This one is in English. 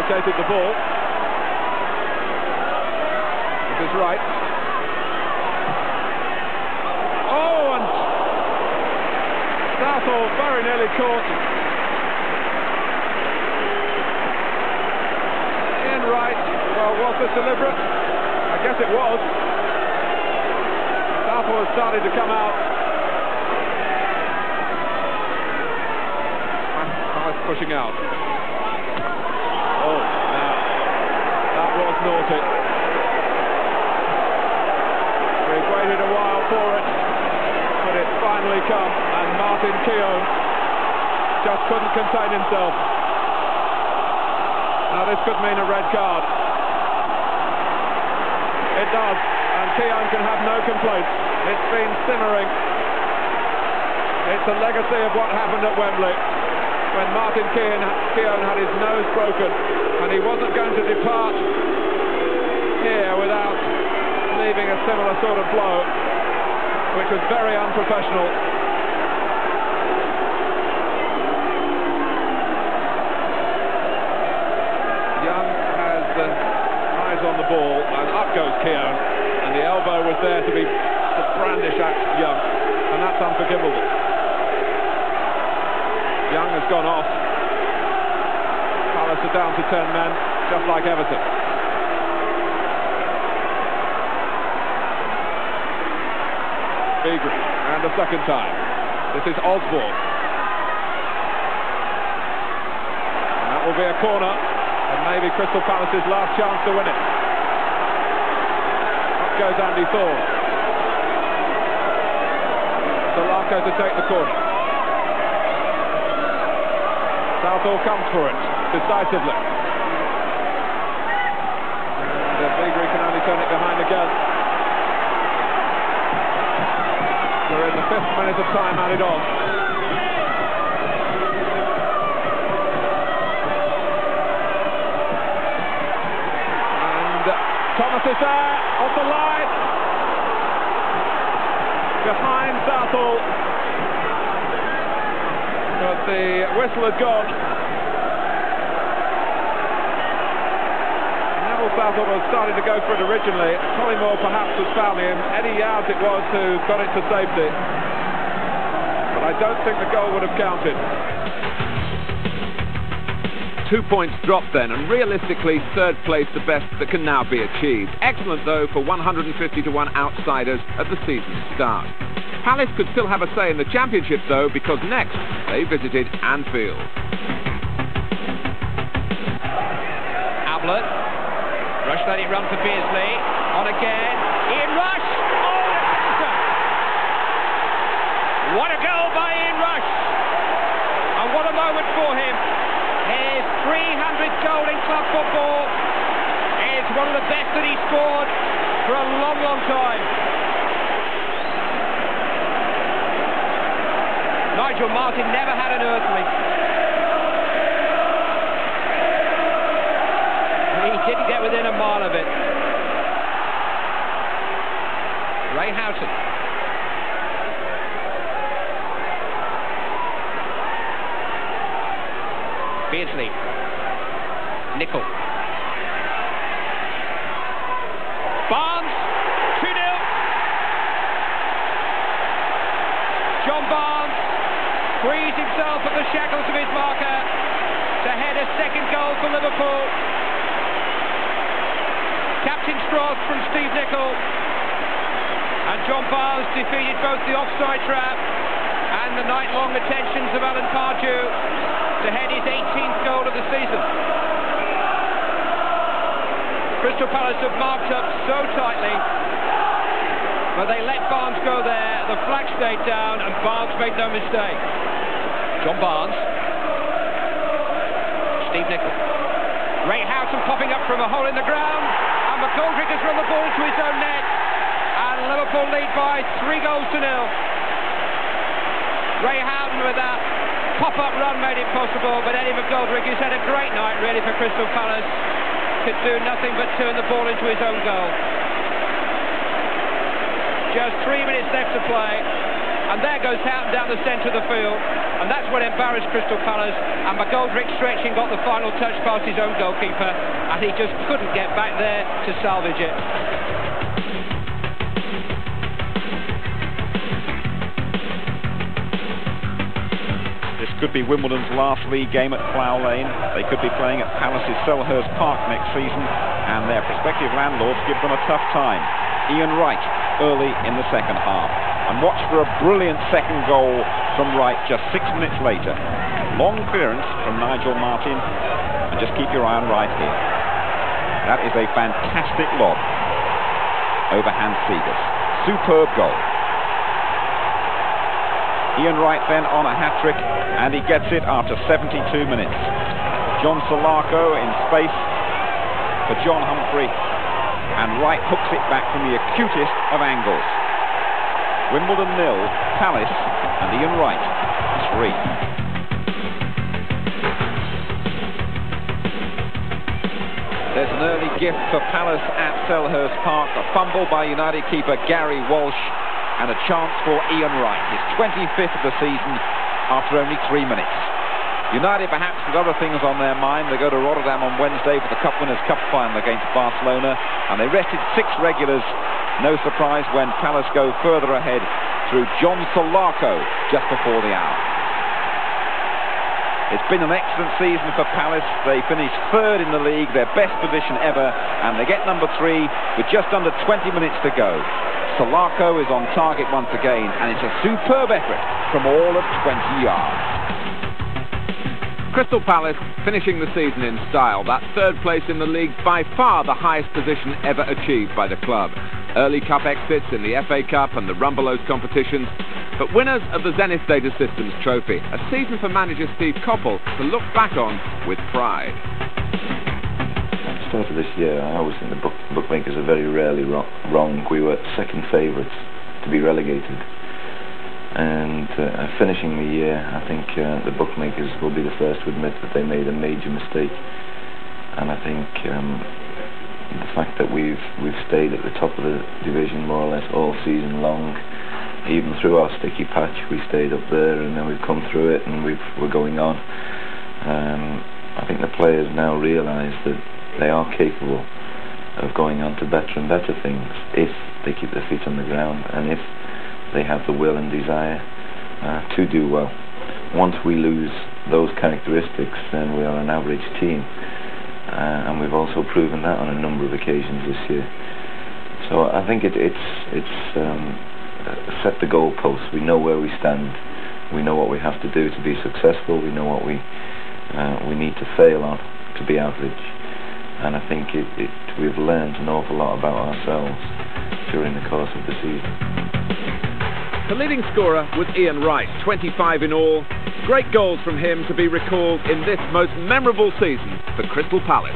rotated the ball. This is right. Oh, and Southall very nearly caught in right. Well, was this deliberate? I guess it was. Southall has started to come out. Pushing out. Oh, now that was naughty. We've waited a while for it, but it's finally come, and Martin Keown just couldn't contain himself. Now this could mean a red card. It does, and Keown can have no complaints. It's been simmering. It's a legacy of what happened at Wembley, when Martin Keown had his nose broken, and he wasn't going to depart here without leaving a similar sort of blow, which was very unprofessional. Young has eyes on the ball, and up goes Keown, and the elbow was there to brandish at Young, and that's unforgivable. Young has gone off. Palace are down to 10 men, just like Everton. Beagrie, and the second time. This is Osborne. And that will be a corner, and maybe Crystal Palace's last chance to win it. Up goes Andy Thorne. Solarco to take the corner. Southall comes for it, decisively. And Beagrie can only turn it behind again. We're in the 5th minute of time added on. And Thomas is there, off the line. Behind Southall. But the whistle had gone. Neville Southall was starting to go for it originally. Collymore perhaps was fouling him. Eddie Yowes it was who got it to safety. But I don't think the goal would have counted. 2 points dropped then, and realistically third place the best that can now be achieved. Excellent though for 150 to 1 outsiders at the season's start. Palace could still have a say in the Championship though, because next they visited Anfield. Ablett. Rush let it run for Beardsley. On again. Ian Rush. Oh, the counter! What a goal by Ian Rush! And what a moment for him. His 300th goal in club football is one of the best that he's scored for a long, long time. Nigel Martyn never had an earthly. He didn't get within a mile of it. Ray Houghton. Beardsley. Nicol. Barnes. 2-0. John Barnes frees himself at the shackles of his marker to head a second goal for Liverpool. Captain Strauss from Steve Nicol, and John Barnes defeated both the offside trap and the night-long attentions of Alan Pardew to head his 18th goal of the season. Crystal Palace have marked up so tightly, but they let Barnes go there. The flag stayed down, and Barnes made no mistake. John Barnes. Steve Nicol. Ray Houghton popping up from a hole in the ground, and McGoldrick has run the ball into his own net, and Liverpool lead by 3-0. Ray Houghton with that pop-up run made it possible, but Eddie McGoldrick, who's had a great night really for Crystal Palace, could do nothing but turn the ball into his own goal. Just 3 minutes left to play. and there goes Houghton down the centre of the field, and that's what embarrassed Crystal Palace, and McGoldrick stretching got the final touch past his own goalkeeper, and he just couldn't get back there to salvage it. This could be Wimbledon's last league game at Plough Lane. They could be playing at Palace's Selhurst Park next season, and their prospective landlords give them a tough time. Ian Wright early in the second half. And watch for a brilliant second goal from Wright just 6 minutes later. Long clearance from Nigel Martin, and just keep your eye on Wright here. That is a fantastic lob over Hans Seegers. Superb goal. Ian Wright then on a hat-trick, and he gets it after 72 minutes. John Solarco in space for John Humphrey, and Wright hooks it back from the acutest of angles. Wimbledon 0, Palace, and Ian Wright 3. There's an early gift for Palace at Selhurst Park, a fumble by United keeper Gary Walsh, and a chance for Ian Wright, his 25th of the season after only 3 minutes. United perhaps with other things on their mind. They go to Rotterdam on Wednesday for the Cup Winners' Cup final against Barcelona, and they rested 6 regulars. No surprise when Palace go further ahead through John Solarco just before the hour. It's been an excellent season for Palace. They finished 3rd in the league, their best position ever, and they get number 3 with just under 20 minutes to go. Solarco is on target once again, and it's a superb effort from all of 20 yards. Crystal Palace finishing the season in style. That 3rd place in the league, by far the highest position ever achieved by the club. Early cup exits in the FA Cup and the Rumbelows competitions, but winners of the Zenith Data Systems Trophy. A season for manager Steve Coppell to look back on with pride. At the start of this year, I always think the bookmakers are very rarely wrong. We were second favourites to be relegated. And finishing the year, I think the bookmakers will be the first to admit that they made a major mistake. And I think the fact that we've stayed at the top of the division more or less all season long, even through our sticky patch, we stayed up there, and then we've come through it, and we're going on. I think the players now realise that they are capable of going on to better and better things if they keep their feet on the ground, and if they have the will and desire to do well. Once we lose those characteristics, then we are an average team, and we've also proven that on a number of occasions this year. So I think it's set the goalposts. We know where we stand. We know what we have to do to be successful. We know what we need to fail on to be average. And I think we've learned an awful lot about ourselves during the course of the season. The leading scorer was Ian Wright, 25 in all. Great goals from him to be recalled in this most memorable season for Crystal Palace.